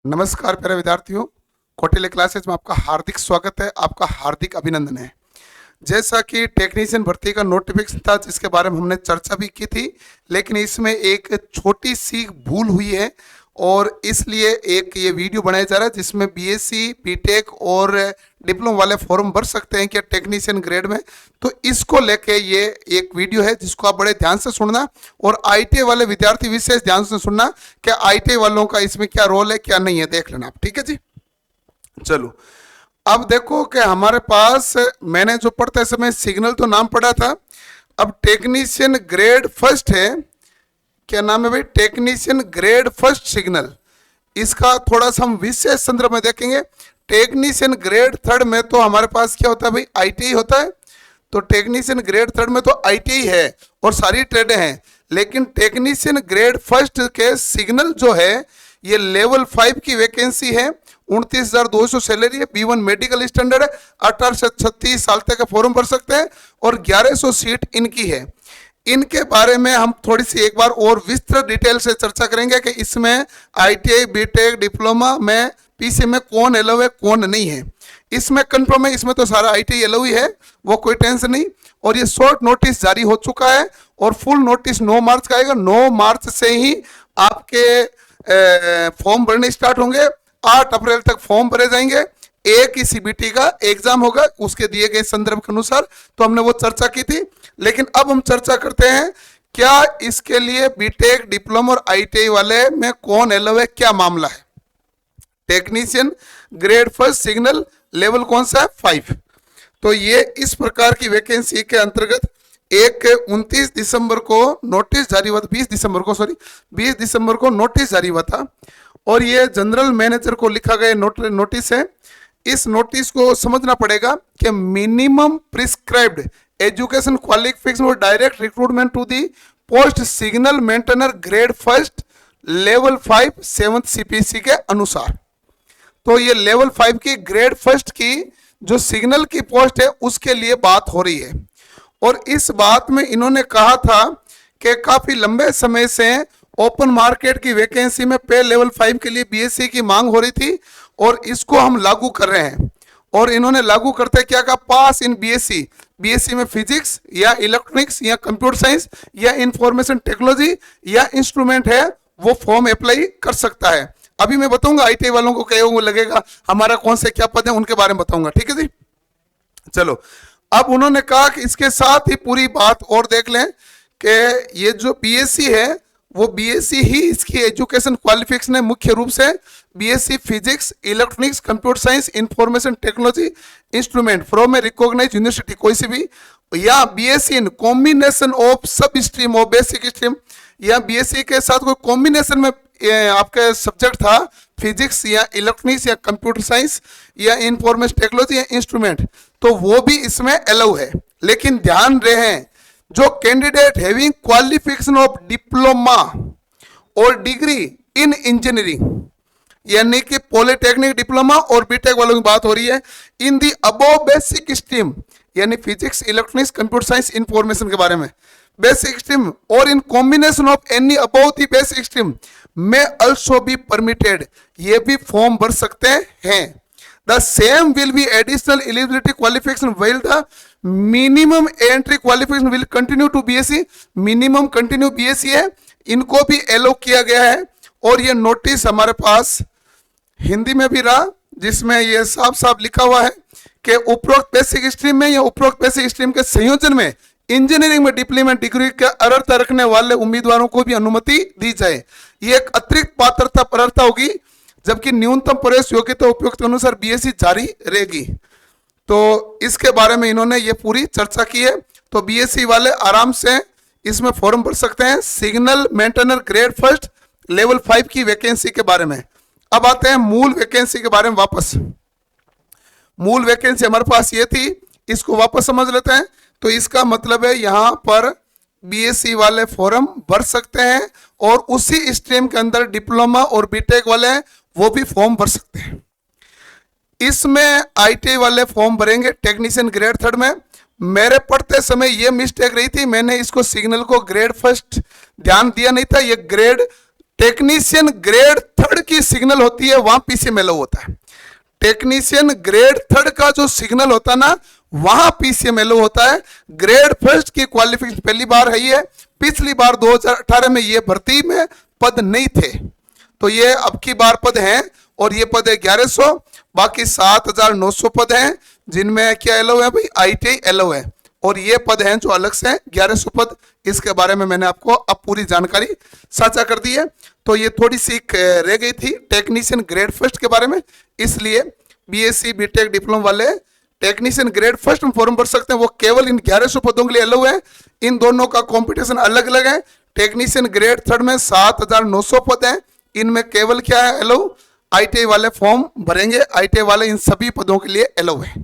नमस्कार प्यारे विद्यार्थियों, कौटिल्य क्लासेस में आपका हार्दिक स्वागत है, आपका हार्दिक अभिनंदन है। जैसा कि टेक्नीशियन भर्ती का नोटिफिकेशन था जिसके बारे में हमने चर्चा भी की थी, लेकिन इसमें एक छोटी सी भूल हुई है और इसलिए एक ये वीडियो बनाया जा रहा है जिसमें बीएससी, बीटेक और डिप्लोमा वाले फॉर्म भर सकते हैं क्या टेक्नीशियन ग्रेड में। तो इसको लेके ये एक वीडियो है जिसको आप बड़े ध्यान से सुनना और आईटीआई वाले विद्यार्थी विशेष ध्यान से सुनना कि आईटीआई वालों का इसमें क्या रोल है क्या नहीं है, देख लेना आप। ठीक है जी, चलो अब देखो कि हमारे पास मैंने जो पढ़ते समय सिग्नल तो नाम पढ़ा था, अब टेक्नीशियन ग्रेड फर्स्ट है, क्या नाम है भाई, टेक्नीशियन ग्रेड फर्स्ट सिग्नल। इसका थोड़ा सा हम विशेष संदर्भ में देखेंगे। टेक्नीशियन ग्रेड थर्ड में तो हमारे पास क्या होता है भाई, आईटीआई होता है। तो टेक्नीशियन ग्रेड थर्ड में तो आईटीआई है और सारी ट्रेडें हैं, लेकिन टेक्नीशियन ग्रेड फर्स्ट के सिग्नल जो है ये लेवल 5 की वैकेंसी है। 29,200 सैलरी है, B1 मेडिकल स्टैंडर्ड है, 18 से 36 साल तक का फॉर्म भर सकते हैं और 1100 सीट इनकी है। इनके बारे में हम थोड़ी सी एक बार और विस्तृत डिटेल से चर्चा करेंगे कि इसमें आईटीआई, बीटेक, डिप्लोमा में पीसी में कौन अलाउ है कौन नहीं है। इसमें कंफर्म है, इसमें तो सारा आईटीआई अलाउ ही है, वो कोई टेंशन नहीं। और ये शॉर्ट नोटिस जारी हो चुका है और फुल नोटिस 9 मार्च का आएगा। 9 मार्च से ही आपके फॉर्म भरने स्टार्ट होंगे, 8 अप्रैल तक फॉर्म भरे जाएंगे। एक ही सीबीटी का एग्जाम होगा उसके दिए गए संदर्भ के अनुसार, तो हमने वो चर्चा की थी। लेकिन अब हम चर्चा करते हैं क्या इसके लिए बीटेक, डिप्लोमा और आईटीआई वाले में कौन अलाउ है, क्या मामला है। Technician grade first signal level कौन सा है, 5। तो ये इस प्रकार की वैकेंसी के अंतर्गत 29 दिसंबर को नोटिस जारी हुआ था, 20 दिसंबर को नोटिस जारी हुआ था और ये जनरल मैनेजर को लिखा गया नोटिस है। इस नोटिस को समझना पड़ेगा कि मिनिमम प्रिस्क्राइब्ड एजुकेशन क्वालिफिकेशन और direct recruitment to the post signal maintainer grade first level 5 7th CPC के अनुसार। तो ये लेवल 5 की ग्रेड फर्स्ट की जो सिग्नल की पोस्ट है उसके लिए बात हो रही है। और इस बात में इन्होंने कहा था कि काफी लंबे समय से ओपन मार्केट की वैकेंसी में पे लेवल 5 के लिए बीएससी की मांग हो रही थी और इसको हम लागू कर रहे हैं। और इन्होंने लागू करते क्या कहा, पास इन बीएससी में फिजिक्स या इलेक्ट्रॉनिक्स या कंप्यूटर साइंस या इंफॉर्मेशन टेक्नोलॉजी या इंस्ट्रूमेंट है वो फॉर्म अप्लाई कर सकता है। अभी मैं बताऊंगा आईटीआई वालों को क्या लगेगा, हमारा कौन से क्या पद है उनके बारे में बताऊंगा। ठीक है जी, चलो अब उन्होंने कहा कि इसके साथ ही पूरी बात और देख लें कि ये जो बीएससी है वो बीएससी ही इसकी एजुकेशन क्वालिफिकेशन है, मुख्य रूप से BSc physics, electronics, computer science, information technology, instrument from a recognised university कोई सी भी, या BSc in combination of sub stream of basic stream, या बीएससी के साथ कोई कॉम्बिनेशन में आपका सब्जेक्ट था फिजिक्स या इलेक्ट्रॉनिक्स या कंप्यूटर साइंस या इंफॉर्मेशन टेक्नोलॉजी या इंस्ट्रूमेंट, तो वो भी इसमें अलाउ है। लेकिन ध्यान रहे जो candidate having qualification of diploma और डिग्री इन इंजीनियरिंग, यानी कि पॉलिटेक्निक डिप्लोमा और बीटेक वालों की बात हो रही है, इन दी अबव बेसिक स्ट्रीम यानी physics, electronics, computer science, information के बारे में बेसिक स्ट्रीम और इन combination of any above the basic stream में अल्सो बी परमिटेड, ये भी फॉर्म भर सकते हैं। The same will be additional eligibility qualification while the minimum entry qualification will continue to BSc, minimum continue BSc है, इनको भी एलो किया गया है। और ये नोटिस हमारे पास हिंदी में भी रहा जिसमें ये साफ साफ लिखा हुआ है कि उपरोक्त बेसिक स्ट्रीम में या उपरोक्त बेसिक स्ट्रीम के संयोजन में इंजीनियरिंग में डिप्लोमा डिग्री का अर्हता रखने वाले उम्मीदवारों को भी अनुमति दी जाए। ये एक अतिरिक्त पात्रता होगी, जबकि न्यूनतम प्रवेश योग्यता उपयुक्त के अनुसार बीएससी जारी रहेगी। तो इसके बारे में इन्होंने ये पूरी चर्चा की है। तो बीएससी वाले आराम से इसमें फॉर्म भर सकते हैं signal maintainer grade first level 5 की वैकेंसी के बारे में। अब आते हैं मूल वैकेंसी के बारे में वापस। मूल वैकेंसी हमारे पास ये थी, इसको वापस समझ लेते हैं। तो इसका मतलब है यहां पर बीएससी वाले फॉर्म भर सकते हैं और उसी स्ट्रीम के अंदर डिप्लोमा और बीटेक वाले वो भी फॉर्म भर सकते हैं। इसमें आईटीआई वाले फॉर्म भरेंगे टेक्नीशियन ग्रेड थर्ड में। मेरे पढ़ते समय ये मिस्टेक रही थी, मैंने इसको सिग्नल को ग्रेड फर्स्ट ध्यान दिया नहीं था, ये ग्रेड टेक्नीशियन ग्रेड 3 की सिग्नल होती है, वहां पीसीएम एलाउ होता है। टेक्नीशियन ग्रेड 3 का जो सिग्नल होता है ना, वहां पीसीएम एलाउ होता है। ग्रेड 1 की क्वालिफिकेशन पहली बार है ये, पिछली बार 2018 में ये भर्ती में पद नहीं थे, तो ये अब की बार पद हैं, और ये पद है 1100, बाकी 7900 पद हैं जिनमें क्या एलाउ है भाई, आईटीआई एलाउ है, और ये पद हैं जो अलग से हैं 1100 पद। इसके बारे में मैंने आपको अब पूरी जानकारी साझा कर दी है। तो ये थोड़ी सी रह गई थी टेक्नीशियन ग्रेड 1 के बारे में, इसलिए बीएससी बीटेक डिप्लोमा वाले टेक्नीशियन ग्रेड 1 में फॉर्म भर सकते हैं, वो केवल इन 1100 पदों के लिए अलाउ है। इन दोनों का कंपटीशन अलग अलग है। टेक्नीशियन ग्रेड 3 में 7900 पद हैं, इनमें केवल क्या है अलाउ, आईटीआई वाले फॉर्म भरेंगे, आईटीआई वाले इन सभी पदों के लिए अलाउ है।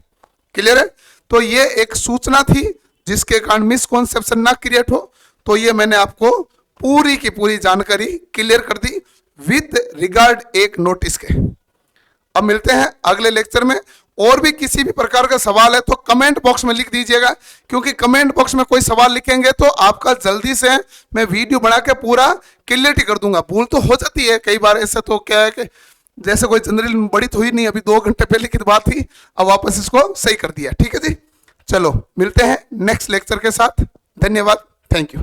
क्लियर है? तो ये एक सूचना थी जिसके कारण मिसकॉन्सेप्शन ना क्रिएट हो, तो ये मैंने आपको पूरी की पूरी जानकारी क्लियर कर दी विद रिगार्ड एक नोटिस के। अब मिलते हैं अगले लेक्चर में। और भी किसी भी प्रकार का सवाल है तो कमेंट बॉक्स में लिख दीजिएगा, क्योंकि कमेंट बॉक्स में कोई सवाल लिखेंगे तो आपका जल्दी से मैं वीडियो बना के पूरा क्लियरिटी कर दूंगा। भूल तो हो जाती है कई बार, ऐसा तो क्या है कि जैसे कोई जनरल बड़ी तो हुई नहीं, अभी 2 घंटे पहले की बात थी, अब वापस इसको सही कर दिया। ठीक है जी, चलो मिलते हैं नेक्स्ट लेक्चर के साथ। धन्यवाद, थैंक यू।